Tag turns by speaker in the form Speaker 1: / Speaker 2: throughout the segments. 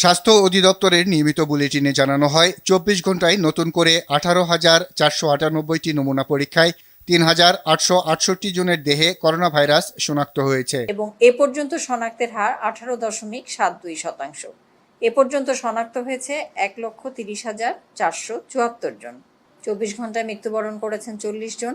Speaker 1: স্বাস্থ্য অধিদপ্তরের নিয়মিত বুলেটিনে জানানো হয় ২৪ ঘন্টায় নতুন করে ১৮,৪৯৮টি নমুনা পরীক্ষায় ৩,৮৬৮ জনের দেহে করোনা ভাইরাস শনাক্ত হয়েছে
Speaker 2: এবং এ পর্যন্ত শনাক্তের হার ১৮.৭২%। এ পর্যন্ত শনাক্ত হয়েছে ১,৩০,৪৭৪ জন। ২৪ ঘন্টায় মৃত্যুবরণ করেছেন ৪০ জন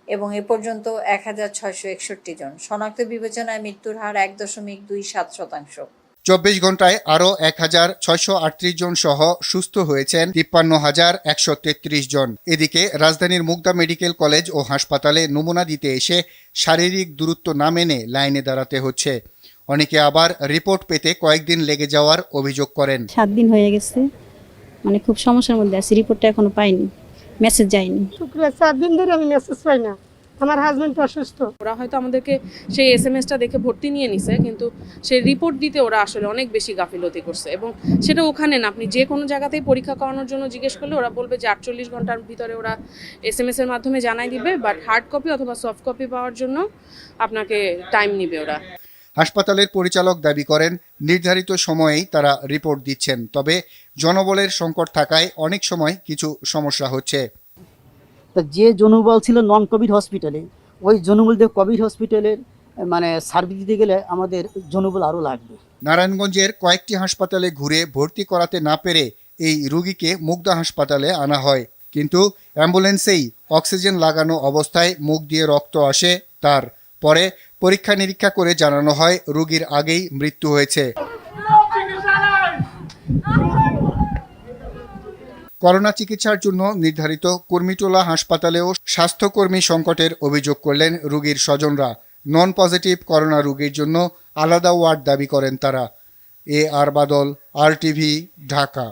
Speaker 2: এবং এ পর্যন্ত ১,৬৬১ জন। শনাক্ত বিবেচনায় মৃত্যুর হার ১.২৭%।
Speaker 1: ২৪ ঘন্টায় আরও ১,৬৩৮ জন সহ সুস্থ হয়েছেন ৫৩,১৩৩ জন। এদিকে রাজধানীর মুগদা মেডিকেল কলেজ ও হাসপাতালে নমুনা দিতে এসে শারীরিক দূরত্ব না মেনে লাইনে দাঁড়াতে হচ্ছে। অনেকে আবার রিপোর্ট পেতে কয়েকদিন লেগে যাওয়ার অভিযোগ করেন।
Speaker 3: ৭ দিন হয়ে গেছে, মানে খুব সমস্যার মধ্যে আছি, রিপোর্টটা এখনো পাইনি, মেসেজ যায়নি।
Speaker 4: শুক্রবার ৪ দিন ধরে আমি মেসেজ পাই না, আমার হাজবেন্ড অসুস্থ।
Speaker 5: ওরা হয়তো আমাদেরকে সেই এসএমএসটা দেখে ভর্তি নিয়ে নিছে, কিন্তু সেই রিপোর্ট দিতে ওরা আসলে অনেক বেশি গাফিলতি করছে এবং সেটা ওখানে না, আপনি যে কোনো জায়গাতেই পরীক্ষা করানোর জন্য জিজ্ঞেস করলে ওরা বলবে যে ৪৮ ঘন্টার ভিতরে ওরা এসএমএস এর মাধ্যমে জানাই দিবে, বাট হার্ড কপি অথবা সফট কপি পাওয়ার জন্য আপনাকে টাইম নিবে ওরা।
Speaker 1: হাসপাতালের পরিচালক দাবি করেন নির্ধারিত সময়েই তারা রিপোর্ট দিচ্ছেন, তবে জনবলের সংকট থাকায় অনেক সময় কিছু সমস্যা হচ্ছে।
Speaker 6: তা যে জনবল ছিল নন কোভিড হসপিটালে, ওই জনবল দিয়ে কোভিড হসপিটালের মানে সার্ভিস দিতে গেলে আমাদের জনবল আরও লাগবে।
Speaker 1: নারায়ণগঞ্জের কয়েকটি হাসপাতালে ঘুরে ভর্তি করাতে না পেরে এই রোগীকে মুগদা হাসপাতালে আনা হয়, কিন্তু অ্যাম্বুলেন্সেই অক্সিজেন লাগানো অবস্থায় মুখ দিয়ে রক্ত আসে তার। পরে পরীক্ষা নিরীক্ষা করে জানানো হয় রোগীর আগেই মৃত্যু হয়েছে। করোনা চিকিৎসার জন্য নির্ধারিত কুর্মিটোলা হাসপাতালেও স্বাস্থ্যকর্মী সংকটের অভিযোগ করলেন রোগীর স্বজনরা। নন পজিটিভ করোনা রোগীর জন্য আলাদা ওয়ার্ড দাবি করেন তারা। আর বাদল, RTV, ঢাকা।